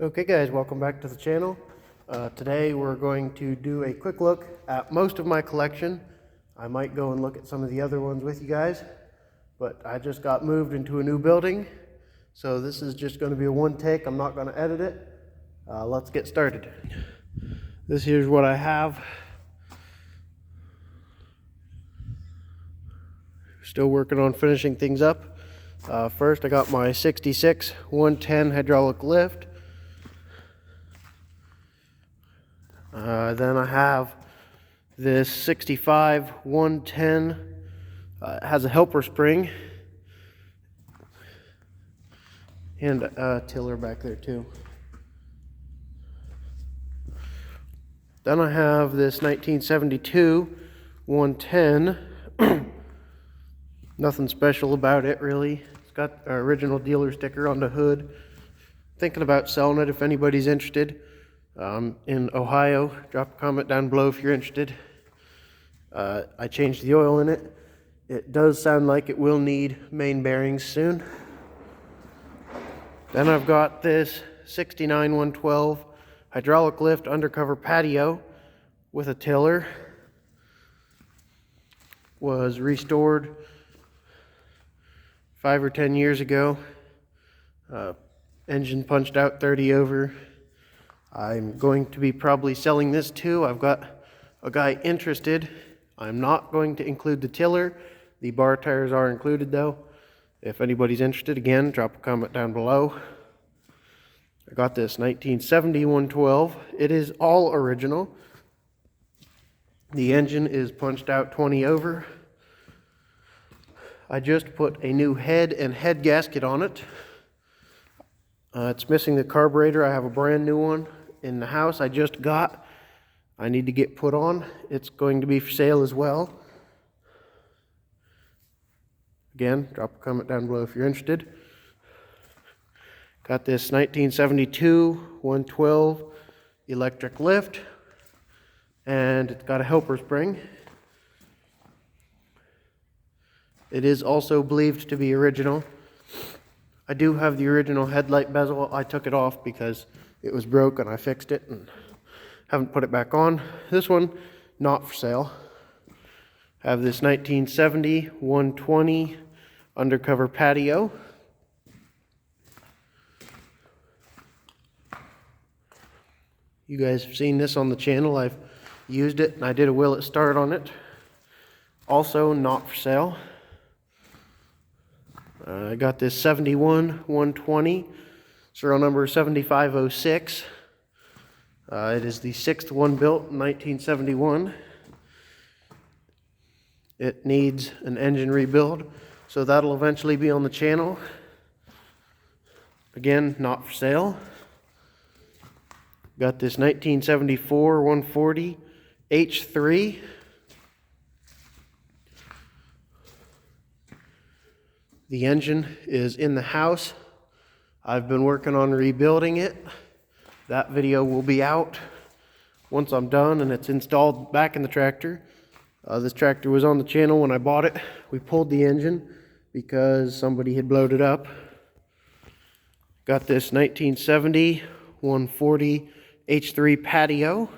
Okay guys, welcome back to the channel. Today we're going to do a quick look at most of my collection. I might go and look at some of the other ones with you guys, but I just got moved into a new building, so this is just going to be a one take. I'm not going to edit it. Let's get started. This here's what I have. Still working on finishing things up. First I got my 66 110 hydraulic lift. Then I have this 65 110. It has a helper spring and a tiller back there too. Then I have this 1972 110. Nothing special about it really. It's got our original dealer sticker on the hood. Thinking about selling it if anybody's interested. In Ohio, drop a comment down below if you're interested. I changed the oil in it. It does sound like it will need main bearings soon. Then I've got this 69 112 hydraulic lift undercover patio with a tiller. Was restored 5 or 10 years ago. Engine punched out 30 over. I'm going to be probably selling this too. I've got a guy interested. I'm not going to include the tiller. The bar tires are included though. If anybody's interested, again, drop a comment down below. I got this 1970 112. It is all original. The engine is punched out 20 over. I just put a new head and head gasket on it. It's missing the carburetor. I have a brand new one in the house I just got. I need to get put on. It's going to be for sale as well. Again, drop a comment down below if you're interested. Got this 1972 112 electric lift, and it's got a helper spring. It is also believed to be original. I do have the original headlight bezel. I took it off because it was broke and I fixed it and haven't put it back on. This one, not for sale. I have this 1970 120 undercover patio. You guys have seen this on the channel. I've used it and I did a will it start on it. Also not for sale. I got this 71 120, serial number 7506. It is the 6th one built in 1971. It needs an engine rebuild, so that'll eventually be on the channel. Again, not for sale. Got this 1974 140 H3. The engine is in the house. I've been working on rebuilding it. That video will be out once I'm done and it's installed back in the tractor. This tractor was on the channel when I bought it. We pulled the engine because somebody had blowed it up. Got this 1970 140 H3 patio.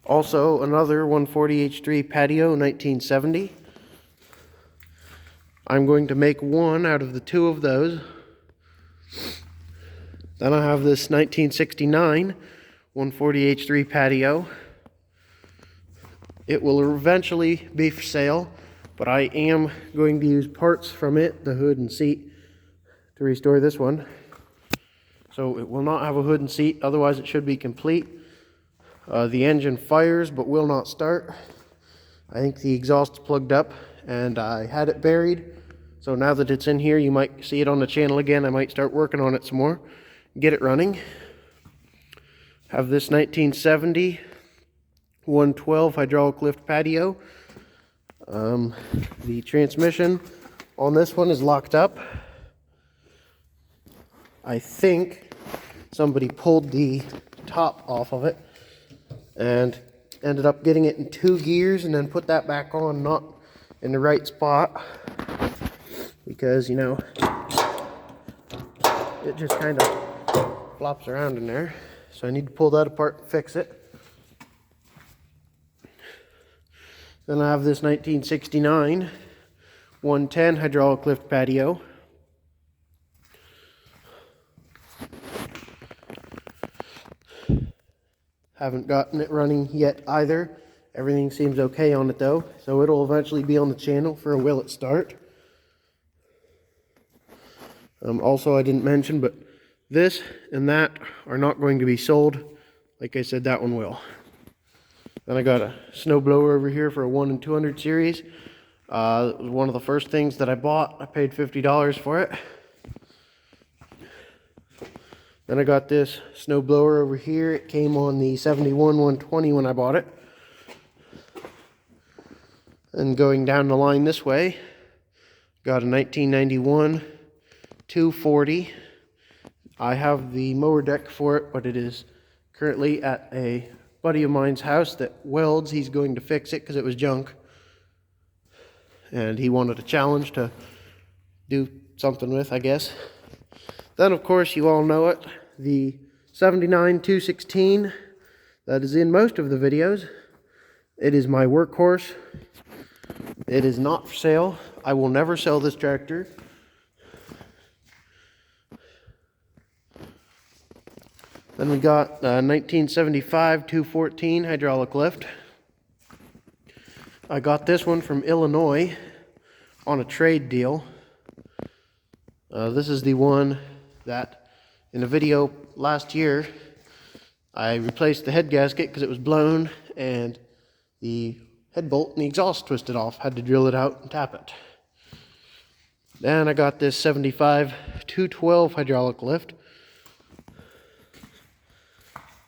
Also another 140 H3 patio, 1970. I'm going to make one out of the two of those. Then I have this 1969 140 H3 patio. It will eventually be for sale, but I am going to use parts from it, the hood and seat, to restore this one. So it will not have a hood and seat, otherwise it should be complete. The engine fires but will not start. I think the exhaust is plugged up and I had it buried. So now that it's in here, you might see it on the channel again. I might start working on it some more, get it running. Have this 1970 112 hydraulic lift patio. The transmission on this one is locked up. I think somebody pulled the top off of it and ended up getting it in 2 gears and then put that back on, not in the right spot. because, you know, it just kind of flops around in there. So I need to pull that apart and fix it. Then I have this 1969 110 hydraulic lift patio. Haven't gotten it running yet either. Everything seems okay on it though, so it'll eventually be on the channel for a will it start. Also, I didn't mention, but this and that are not going to be sold. Like I said, that one will. Then I got a snow blower over here for a 1 and 200 series. It was one of the first things that I bought. I paid $50 for it. Then I got this snow blower over here. It came on the 71 120 when I bought it. And going down the line this way, got a 1991 240. I have the mower deck for it, but it is currently at a buddy of mine's house that welds. He's going to fix it because it was junk. And he wanted a challenge to do something with, I guess. Then, of course, you all know it, the 79 216 that is in most of the videos. It is my workhorse. It is not for sale. I will never sell this tractor. Then we got 1975 214 hydraulic lift. I got this one from Illinois on a trade deal. This is the one that in a video last year I replaced the head gasket because it was blown and the head bolt and the exhaust twisted off. Had to drill it out and tap it. Then I got this 75 212 hydraulic lift.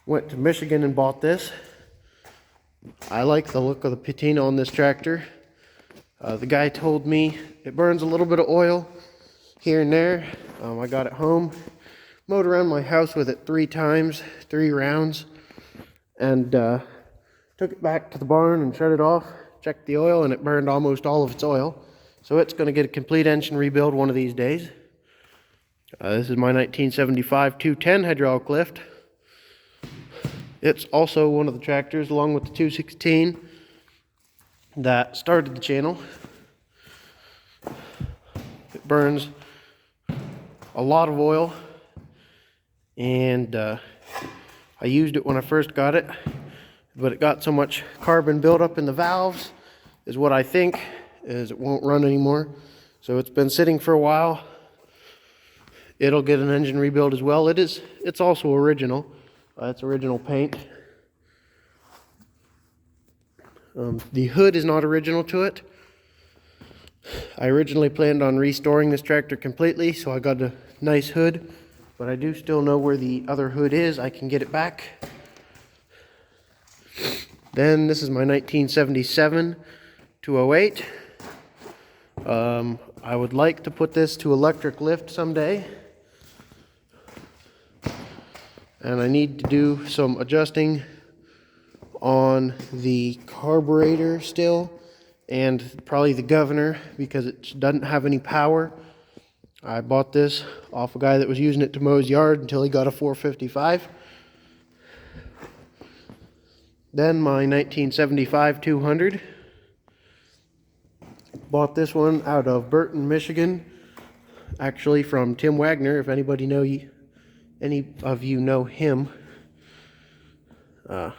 Went to Michigan and bought this. I like the look of the patina on this tractor. The guy told me it burns a little bit of oil here and there. I got it home, mowed around my house with it 3 times, 3 rounds, and took it back to the barn and shut it off, checked the oil, and it burned almost all of its oil. So it's going to get a complete engine rebuild one of these days. This is my 1975 210 hydraulic lift. It's also one of the tractors, along with the 216, that started the channel. It burns a lot of oil, and I used it when I first got it, but it got so much carbon buildup in the valves, is what I think, is it won't run anymore. So it's been sitting for a while. It'll get an engine rebuild as well. It's also original. It's original paint. The hood is not original to it. I originally planned on restoring this tractor completely, so I got a nice hood, but I do still know where the other hood is. I can get it back. Then this is my 1977 208. I would like to put this to electric lift someday. And I need to do some adjusting on the carburetor still, and probably the governor, because it doesn't have any power. I bought this off a guy that was using it to mow his yard until he got a 455. Then my 1975 200. Bought this one out of Burton, Michigan. Actually from Tim Wagner, if anybody any of you know him. I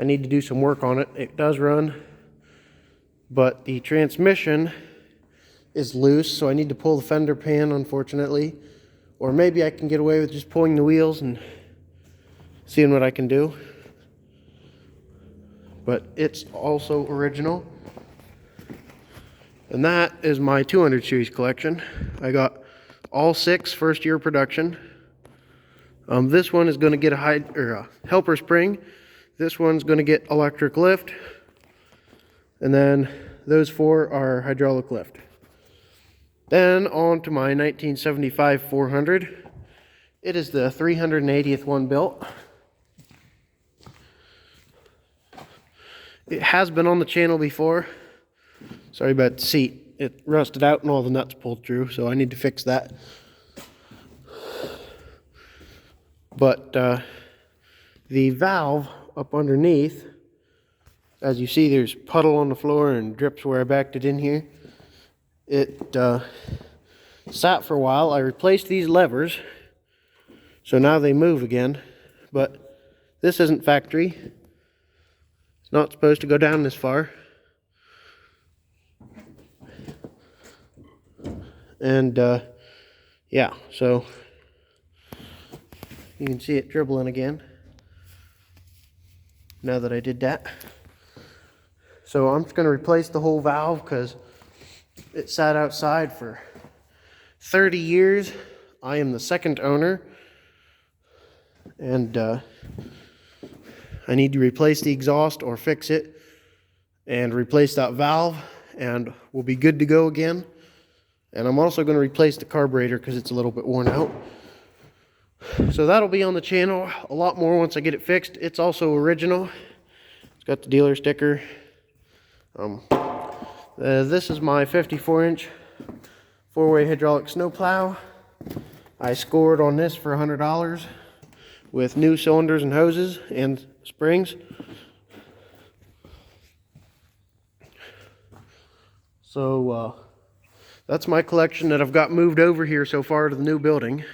need to do some work on it. It does run, but the transmission is loose, so I need to pull the fender pan, unfortunately. Or maybe I can get away with just pulling the wheels and seeing what I can do. But it's also original. And that is my 200 series collection. I got all 6 first-year production. This one is going to get a helper spring. This one's going to get electric lift. And then those 4 are hydraulic lift. Then on to my 1975 400. It is the 380th one built. It has been on the channel before. Sorry about the seat. it rusted out and all the nuts pulled through, so I need to fix that. But the valve up underneath, as you see, there's puddle on the floor and drips where I backed it in here. It sat for a while. I replaced these levers, so now they move again. But this isn't factory. It's not supposed to go down this far. And yeah, so you can see it dribbling again now that I did that. So I'm just going to replace the whole valve because it sat outside for 30 years. I am the second owner, and I need to replace the exhaust or fix it and replace that valve, and we'll be good to go again. And I'm also going to replace the carburetor because it's a little bit worn out. So that'll be on the channel a lot more once I get it fixed. It's also original. It's got the dealer sticker. This is my 54-inch four-way hydraulic snowplow. I scored on this for $100 with new cylinders and hoses and springs. So that's my collection that I've got moved over here so far to the new building.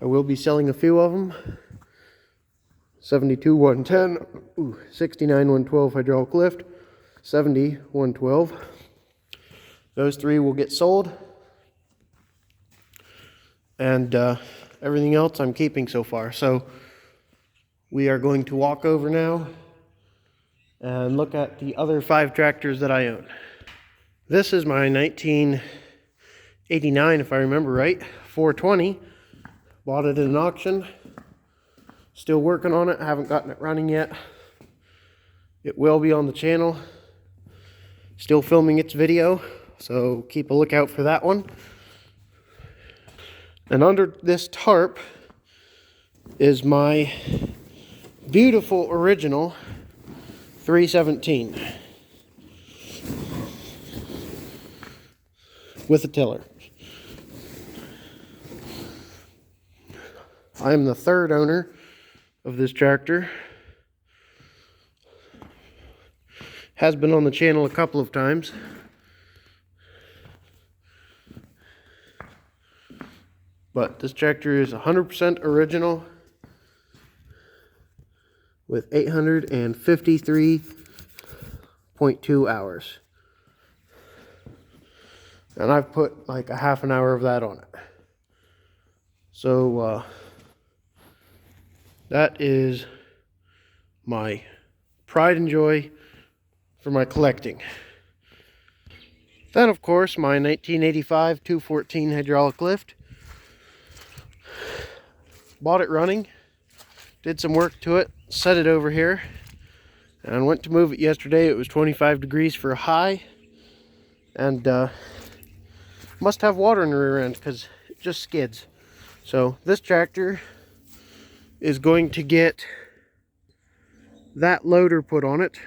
I will be selling a few of them. 72 110, 69 112 hydraulic lift, 70 112. Those three will get sold. And everything else I'm keeping so far. So we are going to walk over now and look at the other 5 tractors that I own. This is my 1989, if I remember right, 420. Bought it at an auction. Still working on it. I haven't gotten it running yet. It will be on the channel. Still filming its video, so keep a lookout for that one. And under this tarp is my beautiful original 317 with a tiller. I am the third owner of this tractor. Has been on the channel a couple of times. But this tractor is 100% original with 853.2 hours. And I've put like a half an hour of that on it. So that is my pride and joy for my collecting. Then of course my 1985 214 hydraulic lift. Bought it running, did some work to it, set it over here, and went to move it yesterday. It was 25 degrees for a high, and must have water in the rear end because it just skids. So this tractor is going to get that loader put on it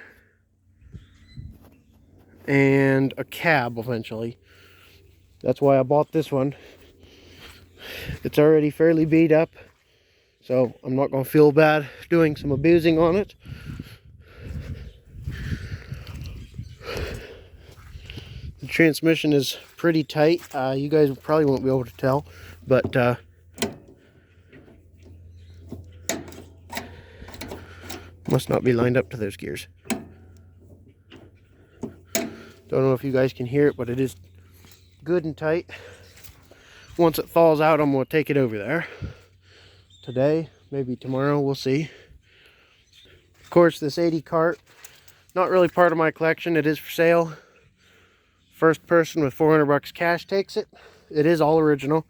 and a cab eventually. That's why I bought this one. It's already fairly beat up, so I'm not going to feel bad doing some abusing on it. The transmission is pretty tight. You guys probably won't be able to tell, but must not be lined up to those gears. Don't know if you guys can hear it, but it is good and tight. Once it thaws out, I'm going to take it over there. Today, maybe tomorrow, we'll see. Of course, this 80 cart, not really part of my collection. It is for sale. First person with $400 cash takes it. It is all original.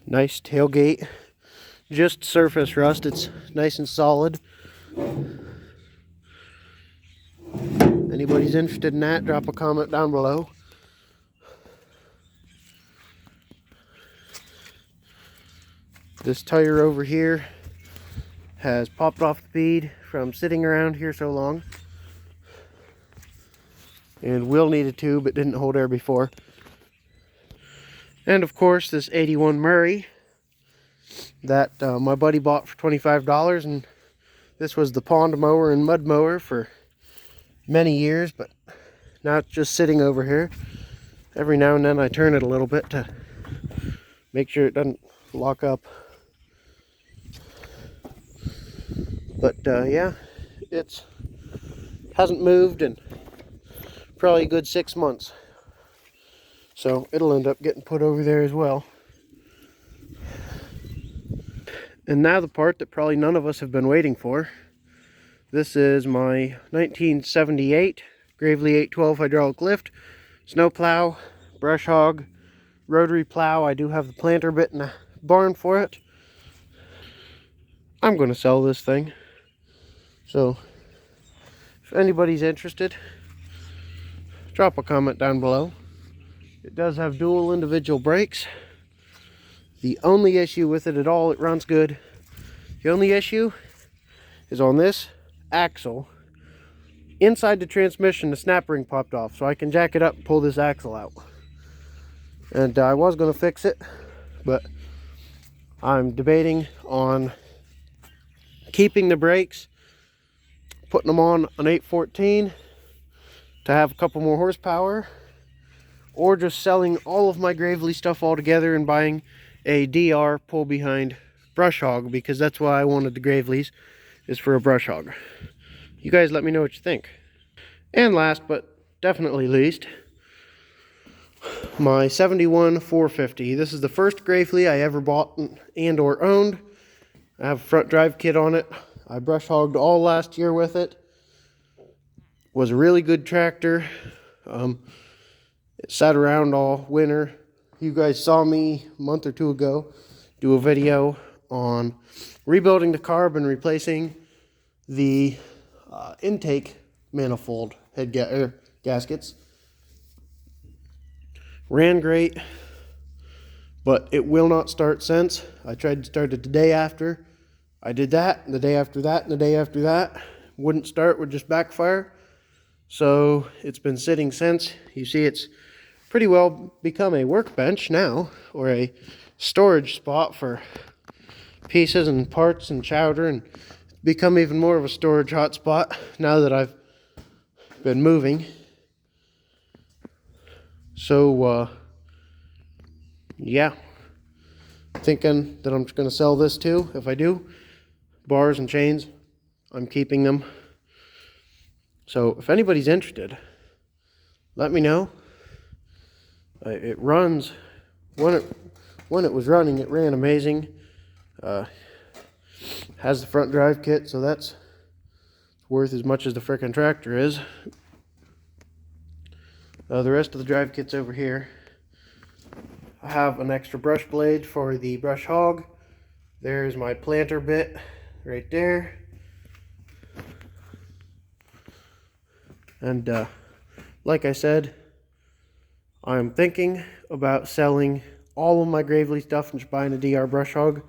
Nice tailgate. Just surface rust. It's nice and solid. Anybody's interested in that, drop a comment down below. This tire over here has popped off the bead from sitting around here so long. And Will needed to, but didn't hold air before. And of course, this 81 Murray that my buddy bought for $25. And this was the pond mower and mud mower for many years, but now it's just sitting over here. Every now and then I turn it a little bit to make sure it doesn't lock up. But yeah, it hasn't moved in probably a good 6 months. So it'll end up getting put over there as well. And now the part that probably none of us have been waiting for. This is my 1978 Gravely 812 hydraulic lift, snow plow, brush hog, rotary plow. I do have the planter bit in the barn for it. I'm going to sell this thing. So if anybody's interested, drop a comment down below. It does have dual individual brakes. The only issue with it at all, it runs good. The only issue is on this axle. Inside the transmission, the snap ring popped off, so I can jack it up and pull this axle out. And I was going to fix it, but I'm debating on keeping the brakes, putting them on an 814 to have a couple more horsepower, or just selling all of my Gravely stuff all together and buying a DR pull behind brush hog, because that's why I wanted the Gravelys, is for a brush hog. You guys let me know what you think. And last but definitely least, my 71 450. This is the first Gravely I ever bought and or owned. I have a front drive kit on it. I brush hogged all last year with it. Was a really good tractor. It sat around all winter. You guys saw me a month or two ago do a video on rebuilding the carb and replacing the intake manifold head gaskets. Ran great, but it will not start since. I tried to start it the day after. I did that, and the day after that, and the day after that. Wouldn't start, would just backfire. So it's been sitting since. You see it's pretty well become a workbench now, or a storage spot for pieces and parts and chowder, and become even more of a storage hotspot now that I've been moving. So yeah, thinking that I'm just going to sell this too. If I do, bars and chains, I'm keeping them. So if anybody's interested, let me know. It runs, when it was running, it ran amazing. Has the front drive kit, so that's worth as much as the frickin' tractor is. The rest of the drive kit's over here. I have an extra brush blade for the brush hog. There's my planter bit right there. And like I said, I'm thinking about selling all of my Gravely stuff and just buying a DR brush hog.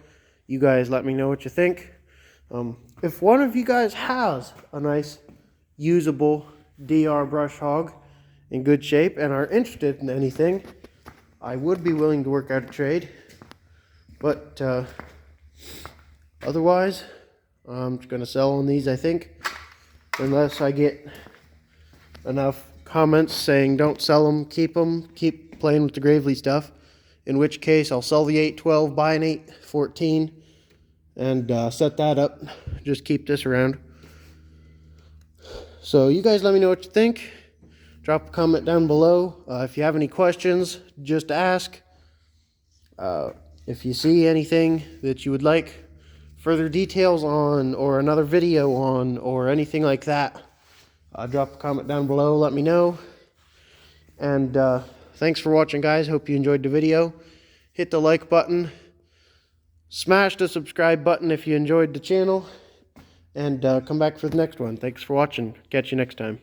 You guys let me know what you think. If one of you guys has a nice usable DR brush hog in good shape and are interested in anything, I would be willing to work out a trade. But otherwise, I'm just going to sell on these, I think, unless I get enough comments saying don't sell them, keep playing with the Gravely stuff, in which case I'll sell the 812, buy an 814, and set that up. Just keep this around. So you guys let me know what you think. Drop a comment down below. If you have any questions, just ask. If you see anything that you would like further details on, or another video on, or anything like that, drop a comment down below, let me know. And thanks for watching, guys. Hope you enjoyed the video. Hit the like button. Smash the subscribe button if you enjoyed the channel. And come back for the next one. Thanks for watching. Catch you next time.